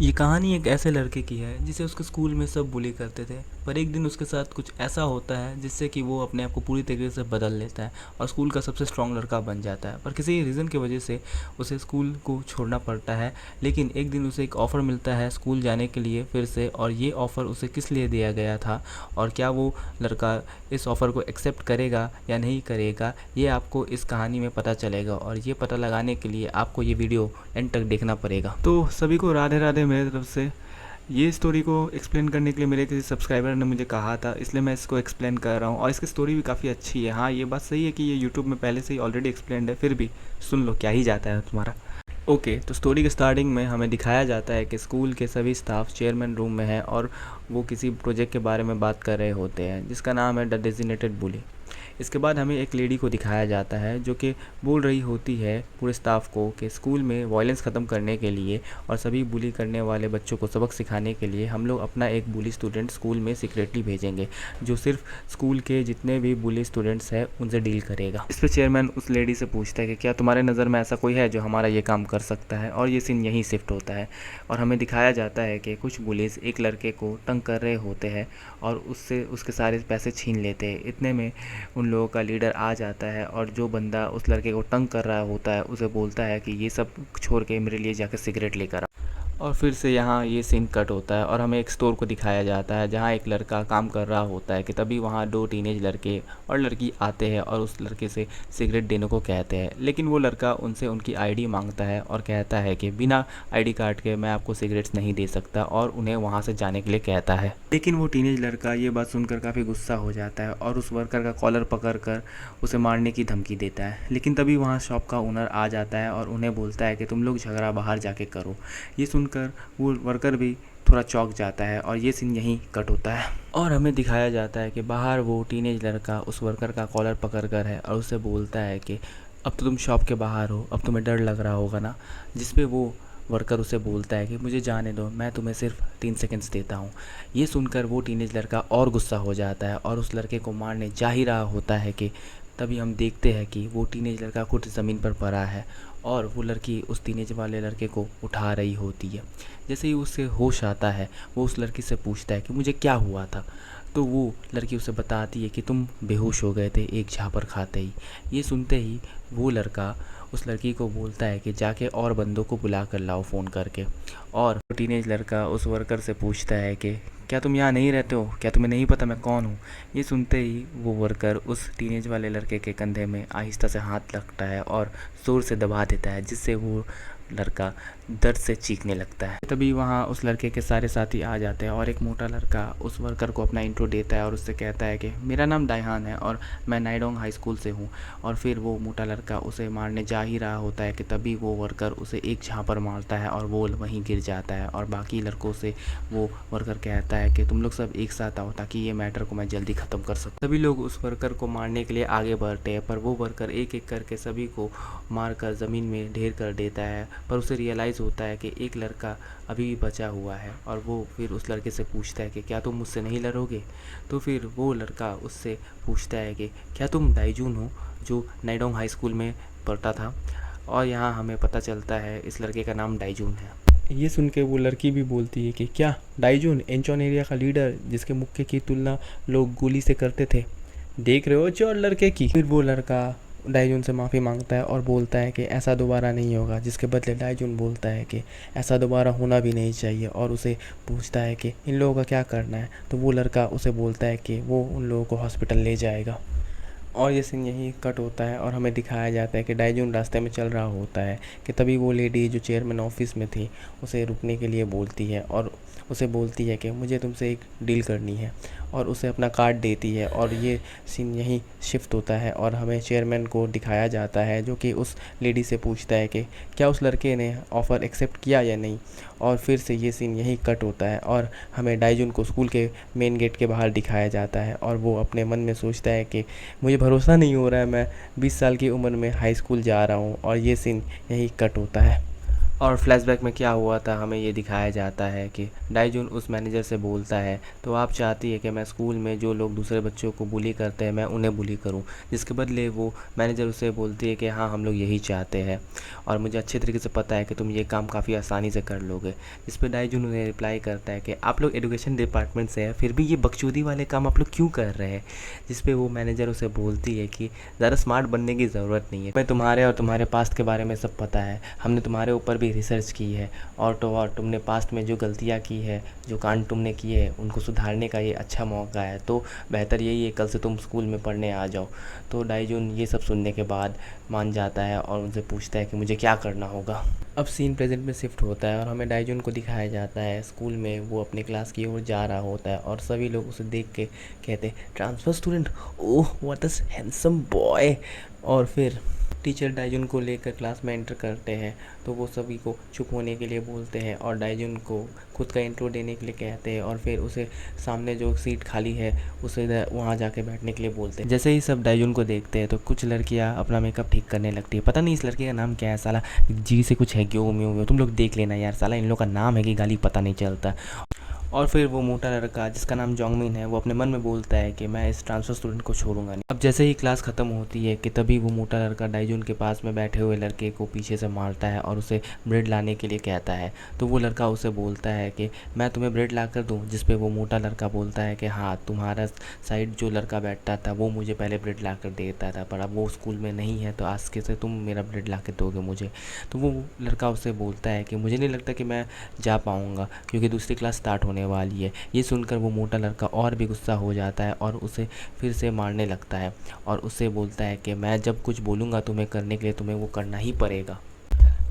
ये कहानी एक ऐसे लड़के की है जिसे उसके स्कूल में सब बुली करते थे, पर एक दिन उसके साथ कुछ ऐसा होता है जिससे कि वो अपने आप को पूरी तरीके से बदल लेता है और स्कूल का सबसे स्ट्रॉन्ग लड़का बन जाता है। पर किसी रीज़न की वजह से उसे स्कूल को छोड़ना पड़ता है। लेकिन एक दिन उसे एक ऑफ़र मिलता है स्कूल जाने के लिए फिर से, और ये ऑफ़र उसे किस लिए दिया गया था और क्या वो लड़का इस ऑफ़र को एक्सेप्ट करेगा या नहीं करेगा, ये आपको इस कहानी में पता चलेगा। और ये पता लगाने के लिए आपको ये वीडियो एंड तक देखना पड़ेगा। तो सभी को राधे राधे मेरी तरफ से। ये स्टोरी को एक्सप्लेन करने के लिए मेरे किसी सब्सक्राइबर ने मुझे कहा था, इसलिए मैं इसको एक्सप्लेन कर रहा हूँ। और इसकी स्टोरी भी काफ़ी अच्छी है। हाँ, ये बात सही है कि ये यूट्यूब में पहले से ही ऑलरेडी एक्सप्लेंड है, फिर भी सुन लो क्या ही जाता है तुम्हारा। ओके, तो स्टोरी के स्टार्टिंग में हमें दिखाया जाता है कि स्कूल के सभी स्टाफ चेयरमैन रूम में है और वो किसी प्रोजेक्ट के बारे में बात कर रहे होते हैं जिसका नाम है द डेजिग्नेटेड बुली। इसके बाद हमें एक लेडी को दिखाया जाता है जो कि बोल रही होती है पूरे स्टाफ को कि स्कूल में वायलेंस ख़त्म करने के लिए और सभी बुली करने वाले बच्चों को सबक सिखाने के लिए हम लोग अपना एक बुली स्टूडेंट स्कूल में सीक्रेटली भेजेंगे, जो सिर्फ स्कूल के जितने भी बुली स्टूडेंट्स हैं उनसे डील करेगा। इस पर चेयरमैन उस लेडी से पूछता है कि क्या तुम्हारे नज़र में ऐसा कोई है जो हमारा ये काम कर सकता है। और ये सीन यहीं शिफ्ट होता है और हमें दिखाया जाता है कि कुछ बुलीज एक लड़के को तंग कर रहे होते हैं और उससे उसके सारे पैसे छीन लेते हैं। इतने में उन लोगों का लीडर आ जाता है और जो बंदा उस लड़के को तंग कर रहा होता है उसे बोलता है कि ये सब छोड़ के मेरे लिए जाकर सिगरेट लेकर आ। और फिर से यहाँ ये सीन कट होता है और हमें एक स्टोर को दिखाया जाता है जहाँ एक लड़का काम कर रहा होता है कि तभी वहाँ दो टीनेज लड़के और लड़की आते हैं और उस लड़के से सिगरेट देने को कहते हैं। लेकिन वो लड़का उनसे उनकी आईडी मांगता है और कहता है कि बिना आईडी कार्ड के मैं आपको सिगरेट्स नहीं दे सकता, और उन्हें वहाँ से जाने के लिए कहता है। लेकिन वो टीनेज लड़का ये बात सुनकर काफ़ी गुस्सा हो जाता है और उस वर्कर का कॉलर पकड़ कर उसे मारने की धमकी देता है। लेकिन तभी वहाँ शॉप का ओनर आ जाता है और उन्हें बोलता है कि तुम लोग झगड़ा बाहर जाके करो। ये सुनकर वो वर्कर भी थोड़ा चौंक जाता है और ये सीन यहीं कट होता है। और हमें दिखाया जाता है कि बाहर वो टीनेज लड़का उस वर्कर का कॉलर पकड़ कर है और उसे बोलता है कि अब तो तुम शॉप के बाहर हो, अब तुम्हें डर लग रहा होगा ना। जिस पे वो वर्कर उसे बोलता है कि मुझे जाने दो, मैं तुम्हें सिर्फ 3 सेकंड्स देता हूँ। ये सुनकर वो टीनेज लड़का और गुस्सा हो जाता है और उस लड़के को मारने जा ही रहा होता है कि तभी हम देखते हैं कि वो टीनेज लड़का खुद ज़मीन पर पड़ा है और वो लड़की उस टीनेज वाले लड़के को उठा रही होती है। जैसे ही उसे होश आता है वो उस लड़की से पूछता है कि मुझे क्या हुआ था। तो वो लड़की उसे बताती है कि तुम बेहोश हो गए थे एक झापड़ खाते ही। ये सुनते ही वो लड़का उस लड़की को बोलता है कि जाके और बंदों को बुला कर लाओ फ़ोन करके। और टीनेज लड़का उस वर्कर से पूछता है कि क्या तुम यहाँ नहीं रहते हो, क्या तुम्हें नहीं पता मैं कौन हूँ। ये सुनते ही वो वर्कर उस टीनेज वाले लड़के के कंधे में आहिस्ता से हाथ रखता है और ज़ोर से दबा देता है, जिससे वो लड़का दर्द से चीखने लगता है। तभी वहाँ उस लड़के के सारे साथी आ जाते हैं और एक मोटा लड़का उस वर्कर को अपना इंट्रो देता है और उससे कहता है कि मेरा नाम डायहान है और मैं नाइडोंग हाई स्कूल से हूँ। और फिर वो मोटा लड़का उसे मारने जा ही रहा होता है कि तभी वो वर्कर उसे एक झापड़ मारता है और वो वहीं गिर जाता है। और बाकी लड़कों से वो वर्कर कहता है कि तुम लोग सब एक साथ आओ ताकि ये मैटर को मैं जल्दी ख़त्म कर सकूँ। सभी लोग उस वर्कर को मारने के लिए आगे बढ़ते हैं, पर वो वर्कर एक एक करके सभी को मार कर ज़मीन में ढेर कर देता है। पर उसे रियलाइज़ होता है कि एक लड़का अभी भी बचा हुआ है और वो फिर उस लड़के से पूछता है कि क्या तुम मुझसे नहीं लड़ोगे। तो फिर वो लड़का उससे पूछता है कि क्या तुम दाइजून हो जो नाइडोंग हाई स्कूल में पढ़ता था। और यहाँ हमें पता चलता है इस लड़के का नाम दाइजून है। ये सुन के वो लड़की भी बोलती है कि क्या दाइजून एंचोन एरिया का लीडर जिसके मुक्के की तुलना लोग गोली से करते थे, देख रहे हो चोर लड़के की। फिर वो लड़का डाइजून से माफ़ी मांगता है और बोलता है कि ऐसा दोबारा नहीं होगा, जिसके बदले डाइजून बोलता है कि ऐसा दोबारा होना भी नहीं चाहिए और उसे पूछता है कि इन लोगों का क्या करना है। तो वो लड़का उसे बोलता है कि वो उन लोगों को हॉस्पिटल ले जाएगा। और ये सीन यहीं कट होता है और हमें दिखाया जाता है कि डाइजून रास्ते में चल रहा होता है कि तभी वो लेडी जो चेयरमैन ऑफिस में थी उसे रुकने के लिए बोलती है और उसे बोलती है कि मुझे तुमसे एक डील करनी है, और उसे अपना कार्ड देती है। और ये सीन यहीं शिफ्ट होता है और हमें चेयरमैन को दिखाया जाता है जो कि उस लेडी से पूछता है कि क्या उस लड़के ने ऑफ़र एक्सेप्ट किया या नहीं। और फिर से ये सीन यहीं कट होता है और हमें डाइजून को स्कूल के मेन गेट के बाहर दिखाया जाता है और वो अपने मन में सोचता है कि मुझे भरोसा नहीं हो रहा है, मैं 20 साल की उम्र में हाई स्कूल जा रहा हूँ। और ये सीन यहीं कट होता है। और फ्लैशबैक में क्या हुआ था हमें ये दिखाया जाता है कि डाइजुन उस मैनेजर से बोलता है, तो आप चाहती है कि मैं स्कूल में जो लोग दूसरे बच्चों को बुली करते हैं मैं उन्हें बुली करूं, जिसके बदले वो मैनेजर उसे बोलती है कि हाँ हम लोग यही चाहते हैं और मुझे अच्छे तरीके से पता है कि तुम ये काम काफ़ी आसानी से कर लोगे। इस पर डाइजुन उन्हें रिप्लाई करता है कि आप लोग एजुकेशन डिपार्टमेंट से हैं फिर भी ये बकचोदी वाले काम आप लोग क्यों कर रहे हैं। जिस पे वो मैनेजर उसे बोलती है कि ज़्यादा स्मार्ट बनने की ज़रूरत नहीं है, मैं तुम्हारे और तुम्हारे पास्ट के बारे में सब पता है, हमने तुम्हारे ऊपर भी रिसर्च की है और तो और तुमने पास्ट में जो गलतियाँ की है, जो कांड तुमने किए हैं उनको सुधारने का ये अच्छा मौका है, तो बेहतर यही है कल से तुम स्कूल में पढ़ने आ जाओ। तो डाइजुन ये सब सुनने के बाद मान जाता है और उनसे पूछता है कि मुझे क्या करना होगा। अब सीन प्रेजेंट में शिफ्ट होता है और हमें डाइजुन को दिखाया जाता है स्कूल में वो अपने क्लास की ओर जा रहा होता है और सभी लोग उसे देख के कहते हैं transfer student, oh what a handsome boy. और फिर टीचर डाइजुन को लेकर क्लास में एंटर करते हैं तो वो सभी को चुप होने के लिए बोलते हैं और डाइजुन को खुद का इंट्रो देने के लिए कहते हैं और फिर उसे सामने जो सीट खाली है उसे वहाँ जाके बैठने के लिए बोलते हैं। जैसे ही सब डाइजुन को देखते हैं तो कुछ लड़कियाँ अपना मेकअप ठीक करने लगती है। पता नहीं इस लड़के का नाम क्या है, साला जी से कुछ है, ग्यो म्यो व्यो, तुम लोग देख लेना यार, साला इन लोग का नाम है कि गाली पता नहीं चलता। और फिर वो मोटा लड़का जिसका नाम जोंगमिन है वो अपने मन में बोलता है कि मैं इस ट्रांसफ़र स्टूडेंट को छोड़ूंगा नहीं। अब जैसे ही क्लास ख़त्म होती है कि तभी वो मोटा लड़का डाइजुन के पास में बैठे हुए लड़के को पीछे से मारता है और उसे ब्रेड लाने के लिए कहता है। तो वो लड़का उसे बोलता है कि मैं तुम्हें ब्रेड ला कर दूँ, जिस पे वो मोटा लड़का बोलता है कि हाँ तुम्हारा साइड जो लड़का बैठता था वो मुझे पहले ब्रेड ला कर देता था पर अब वो स्कूल में नहीं है तो आज के से तुम मेरा ब्रेड ला कर दोगे मुझे। तो वो लड़का उसे बोलता है कि मुझे नहीं लगता कि मैं जा पाऊँगा क्योंकि दूसरी क्लास स्टार्ट होने वाली है। ये सुनकर वो मोटा लड़का और भी गुस्सा हो जाता है और उसे फिर से मारने लगता है और उससे बोलता है कि मैं जब कुछ बोलूँगा तुम्हें करने के लिए तुम्हें वो करना ही पड़ेगा।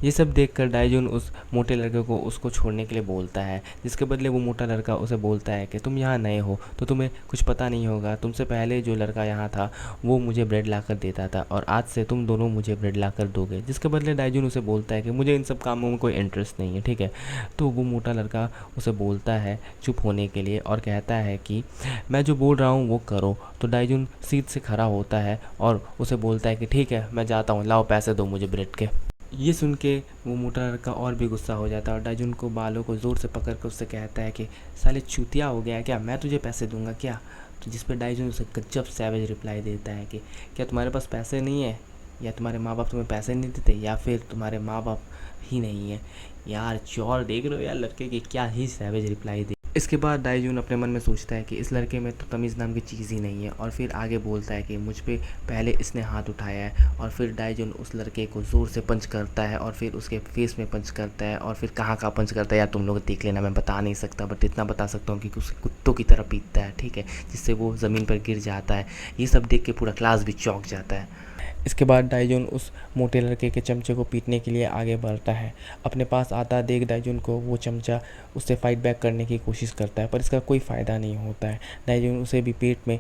ये सब देखकर डाइजुन उस मोटे लड़के को उसको छोड़ने के लिए बोलता है, जिसके बदले वो मोटा लड़का उसे बोलता है कि तुम यहाँ नए हो तो तुम्हें कुछ पता नहीं होगा, तुमसे पहले जो लड़का यहाँ था वो मुझे ब्रेड ला कर देता था और आज से तुम दोनों मुझे ब्रेड ला कर दोगे। जिसके बदले डाइजुन उसे बोलता है कि मुझे इन सब कामों में कोई इंटरेस्ट नहीं है, ठीक है। तो वो मोटा लड़का उसे बोलता है चुप होने के लिए और कहता है कि मैं जो बोल रहा हूँ वो करो। तो डाइजुन सीट से खड़ा होता है और उसे बोलता है कि ठीक है मैं जाता हूँ, लाओ पैसे दो मुझे ब्रेड के। ये सुन के वो मोटा लड़का और भी गुस्सा हो जाता है और डाइजुन को बालों को ज़ोर से पकड़ कर उससे कहता है कि साले चूतिया हो गया है क्या, मैं तुझे पैसे दूंगा क्या। तो जिस पर डाइजुन उसे गजब सैवेज रिप्लाई देता है कि क्या तुम्हारे पास पैसे नहीं है, या तुम्हारे माँ बाप तुम्हें पैसे नहीं देते, या फिर तुम्हारे माँ बाप ही नहीं है। यार चौर देख रहे हो यार लड़के की क्या ही सैवेज रिप्लाई दे। इसके बाद डाइजुन अपने मन में सोचता है कि इस लड़के में तो तमीज़ नाम की चीज़ ही नहीं है और फिर आगे बोलता है कि मुझ पे पहले इसने हाथ उठाया है। और फिर डाइजुन उस लड़के को ज़ोर से पंच करता है और फिर उसके फेस में पंच करता है और फिर कहाँ पंच करता है यार तुम लोग देख लेना, मैं बता नहीं सकता बट इतना बता सकता हूँ कि उसे कुत्तों की तरह पीटता है, ठीक है, जिससे वो ज़मीन पर गिर जाता है। ये सब देख के पूरा क्लास भी चौंक जाता है। इसके बाद डाइजुन उस मोटे लड़के के चमचे को पीटने के लिए आगे बढ़ता है। अपने पास आता देख डाइजुन को वो चमचा उससे फाइट बैक करने की कोशिश करता है पर इसका कोई फ़ायदा नहीं होता है। डाइजुन उसे भी पेट में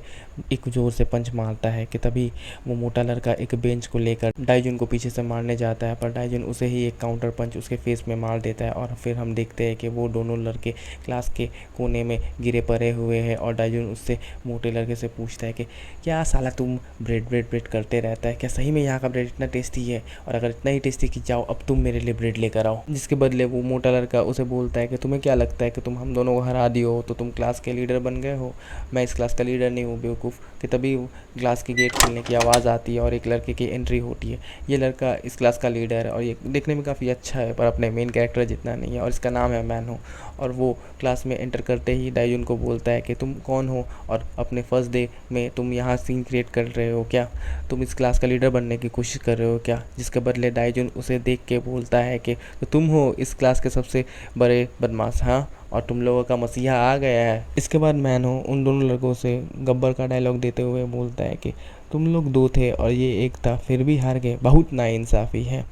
एक ज़ोर से पंच मारता है कि तभी वो मोटा लड़का एक बेंच को लेकर डाइजुन को पीछे से मारने जाता है पर डाइजुन उसे ही एक काउंटर पंच उसके फेस में मार देता है। और फिर हम देखते हैं कि वो दोनों लड़के क्लास के कोने में गिरे पड़े हुए हैं और डाइजुन उससे मोटे लड़के से पूछता है कि क्या साला तुम ब्रेड ब्रेड ब्रेड करते रहता है, क्या सही में यहाँ का ब्रेड इतना टेस्टी है, और अगर इतना ही टेस्टी कि जाओ अब तुम मेरे लिए ब्रेड लेकर आओ। जिसके बदले वो मोटा लड़का उसे बोलता है कि तुम्हें क्या लगता है कि तुम हम दोनों को हरा दियो तो तुम क्लास के लीडर बन गए हो, मैं इस क्लास का लीडर नहीं हूँ बेवकूफ़। कि तभी क्लास की गेट खुलने की आवाज़ आती है और एक लड़के की एंट्री होती है। ये लड़का इस क्लास का लीडर है और ये देखने में काफ़ी अच्छा है पर अपने मेन कैरेक्टर जितना नहीं है और इसका नाम है मैनहो। और वो क्लास में एंटर करते ही डाइजुन को बोलता है कि तुम कौन हो और अपने फर्स्ट डे में तुम यहाँ सीन क्रिएट कर रहे हो क्या, तुम इस क्लास का लीडर बनने की कोशिश कर रहे हो क्या। जिसके बदले डाइजुन उसे देख के बोलता है कि तो तुम हो इस क्लास के सबसे बड़े बदमाश, हाँ, और तुम लोगों का मसीहा आ गया है। इसके बाद मैनहो उन दोनों लड़कों से गब्बर का डायलॉग देते हुए बोलता है कि तुम लोग दो थे और ये एक था फिर भी हार गए, बहुत नाइंसाफ़ी है।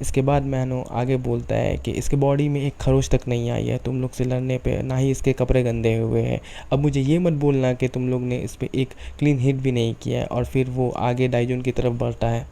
इसके बाद मैनहो आगे बोलता है कि इसके बॉडी में एक खरोच तक नहीं आई है तुम लोग से लड़ने पे, ना ही इसके कपड़े गंदे हुए हैं। अब मुझे ये मत बोलना कि तुम लोग ने इस पर एक क्लीन हिट भी नहीं किया है। और फिर वो आगे डाइजुन की तरफ बढ़ता है।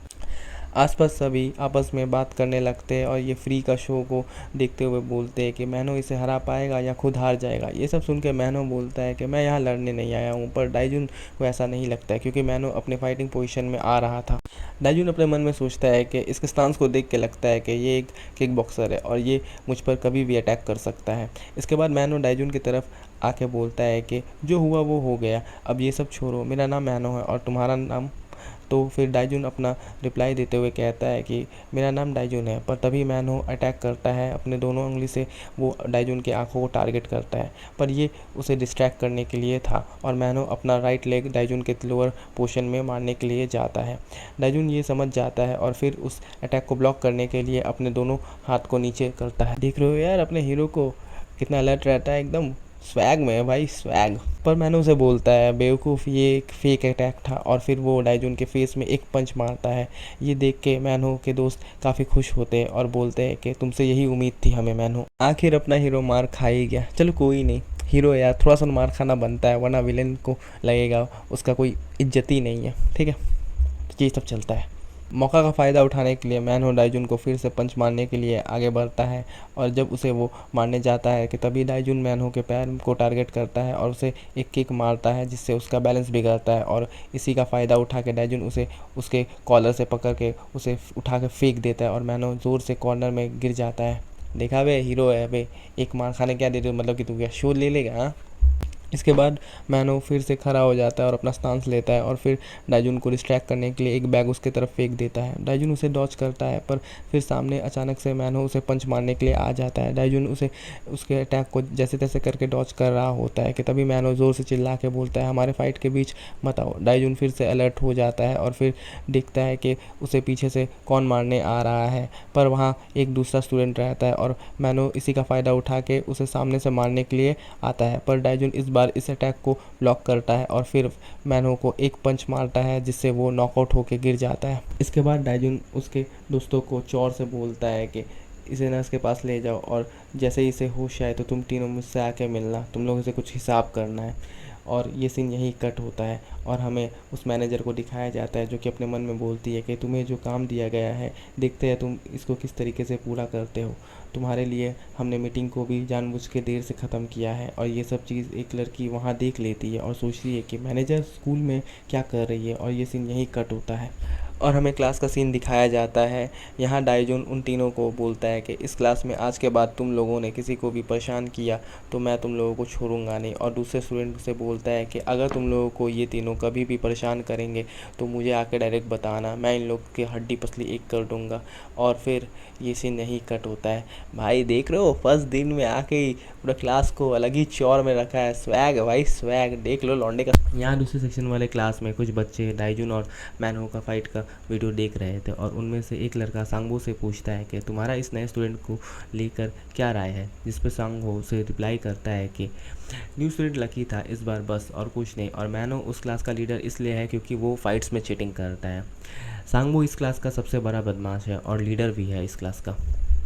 आसपास सभी आपस में बात करने लगते हैं और ये फ्री का शो को देखते हुए बोलते हैं कि मैनो इसे हरा पाएगा या खुद हार जाएगा। ये सब सुन के मैनो बोलता है कि मैं यहाँ लड़ने नहीं आया हूँ, पर डाइजुन को ऐसा नहीं लगता है क्योंकि मैनो अपने फाइटिंग पोजीशन में आ रहा था। डाइजुन अपने मन में सोचता है कि इसके स्टांस को देख के लगता है कि ये एक किक बॉक्सर है और ये मुझ पर कभी भी अटैक कर सकता है। इसके बाद मैनो डाइजुन की तरफ आके बोलता है कि जो हुआ वो हो गया, अब ये सब छोड़ो, मेरा नाम मैनो है और तुम्हारा नाम। तो फिर डाइजुन अपना रिप्लाई देते हुए कहता है कि मेरा नाम डाइजुन है, पर तभी मैनो अटैक करता है अपने दोनों उंगली से। वो डाइजुन की आंखों को टारगेट करता है, पर ये उसे डिस्ट्रैक्ट करने के लिए था और मैनो अपना राइट लेग डाइजुन के लोअर पोर्शन में मारने के लिए जाता है। डाइजुन ये समझ जाता है और फिर उस अटैक को ब्लॉक करने के लिए अपने दोनों हाथ को नीचे करता है। देख रहे हो यार अपने हीरो को, कितना अलर्ट रहता है, एकदम स्वैग में है भाई, स्वैग। पर मैंने उसे बोलता है बेवकूफ़, ये एक फेक अटैक था और फिर वो डाइजुन के फेस में एक पंच मारता है। ये देख के मैनो के दोस्त काफ़ी खुश होते हैं और बोलते हैं कि तुमसे यही उम्मीद थी हमें मैनो। आखिर अपना हीरो मार खा ही गया, चलो कोई नहीं, हीरो यार थोड़ा सा मार खाना बनता है, वरना विलेन को लगेगा उसका कोई इज्जत ही नहीं है, ठीक है। तो ये सब चलता है। मौका का फ़ायदा उठाने के लिए मैनो डाइजुन को फिर से पंच मारने के लिए आगे बढ़ता है और जब उसे वो मारने जाता है कि तभी डाइजुन मैनो के पैर को टारगेट करता है और उसे एक किक मारता है जिससे उसका बैलेंस बिगड़ता है और इसी का फ़ायदा उठा के डाइजुन उसे उसके कॉलर से पकड़ के उसे उठा के फेंक देता है और मैनो ज़ोर से कॉर्नर में गिर जाता है। देखा बे, हीरो है बे, एक मार खाने क्या दे दो, मतलब कि तू क्या शो ले लेगा हाँ। इसके बाद मैनो फिर से खड़ा हो जाता है और अपना स्टांस लेता है और फिर डाइजुन को डिस्ट्रैक्ट करने के लिए एक बैग उसके तरफ फेंक देता है। डाइजुन उसे डॉज करता है पर फिर सामने अचानक से मैनो उसे पंच मारने के लिए आ जाता है। डाइजुन उसे उसके अटैक को जैसे तैसे करके डॉज कर रहा होता है कि तभी मैनो ज़ोर से चिल्ला के बोलता है हमारे फाइट के बीच मत आओ। डाइजुन फिर से अलर्ट हो जाता है और फिर देखता है कि उसे पीछे से कौन मारने आ रहा है, पर वहाँ एक दूसरा स्टूडेंट रहता है और मैनो इसी का फ़ायदा उठा के उसे सामने से मारने के लिए आता है। पर डाइजुन इस बार इस अटैक को ब्लॉक करता है और फिर मैनो को एक पंच मारता है जिससे वो नॉकआउट होकर गिर जाता है। इसके बाद डाइजुन उसके दोस्तों को चौर से बोलता है कि इसे नर्स के पास ले जाओ और जैसे ही इसे होश आए तो तुम तीनों मुझसे आके मिलना, तुम लोगों से कुछ हिसाब करना है। और ये सीन यहीं कट होता है और हमें उस मैनेजर को दिखाया जाता है जो कि अपने मन में बोलती है कि तुम्हें जो काम दिया गया है देखते हैं तुम इसको किस तरीके से पूरा करते हो। तुम्हारे लिए हमने मीटिंग को भी जानबूझ के देर से ख़त्म किया है। और ये सब चीज़ एक लड़की वहाँ देख लेती है और सोचती है कि मैनेजर स्कूल में क्या कर रही है, और ये सीन यहीं कट होता है और हमें क्लास का सीन दिखाया जाता है। यहाँ डाइजुन उन तीनों को बोलता है कि इस क्लास में आज के बाद तुम लोगों ने किसी को भी परेशान किया तो मैं तुम लोगों को छोड़ूंगा नहीं, और दूसरे स्टूडेंट से बोलता है कि अगर तुम लोगों को ये तीनों कभी भी परेशान करेंगे तो मुझे आके डायरेक्ट बताना, मैं इन लोग की हड्डी पसली एक कर दूंगा। और फिर ये सीन यहीं कट होता है। भाई देख रहे हो, फर्स्ट दिन में आके ही पूरा क्लास को अलग ही चौर में रखा है, स्वैग है भाई स्वैग, देख लो लौंडे का। यहाँ दूसरे सेक्शन वाले क्लास में कुछ बच्चे डाइजुन और मैनहो का फाइट का वीडियो देख रहे थे और उनमें से एक लड़का सांगबो से पूछता है कि तुम्हारा इस नए स्टूडेंट को लेकर क्या राय है, जिस पर सांगबो उसे रिप्लाई करता है कि न्यू स्टूडेंट लकी था इस बार बस, और कुछ नहीं, और मैनो उस क्लास का लीडर इसलिए है क्योंकि वो फाइट्स में चीटिंग करता है। सांगबो इस क्लास का सबसे बड़ा बदमाश है और लीडर भी है इस क्लास का।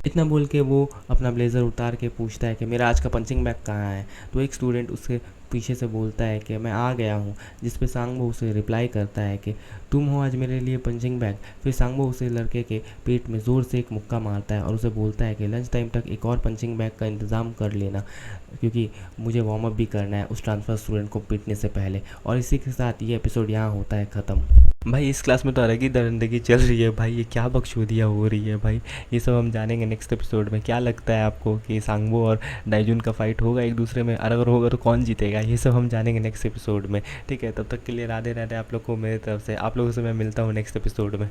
इतना बोल के वो अपना ब्लेज़र उतार के पूछता है कि मेरा आज का पंचिंग बैग कहाँ है। तो एक स्टूडेंट उसके पीछे से बोलता है कि मैं आ गया हूँ, जिस पे सांगबो उसे रिप्लाई करता है कि तुम हो आज मेरे लिए पंचिंग बैग। फिर सांगबो उसे लड़के के पेट में ज़ोर से एक मुक्का मारता है और उसे बोलता है कि लंच टाइम तक एक और पंचिंग बैग का इंतज़ाम कर लेना, क्योंकि मुझे वार्म अप भी करना है उस ट्रांसफ़र स्टूडेंट को पीटने से पहले। और इसी के साथ ये एपिसोड यहाँ होता है ख़त्म। भाई इस क्लास में तो अलग ही दरिंदगी चल रही है भाई, ये क्या बकचोदियाँ हो रही है भाई, ये सब हम जानेंगे नेक्स्ट एपिसोड में। क्या लगता है आपको कि सांगबो और डाइजुन का फाइट होगा एक दूसरे में, और अगर होगा तो कौन जीतेगा, ये सब हम जानेंगे नेक्स्ट एपिसोड में। ठीक है, तब तक के लिए राधे राधे आप लोग को मेरी तरफ से। आप लोगों से मैं मिलता हूँ नेक्स्ट एपिसोड में।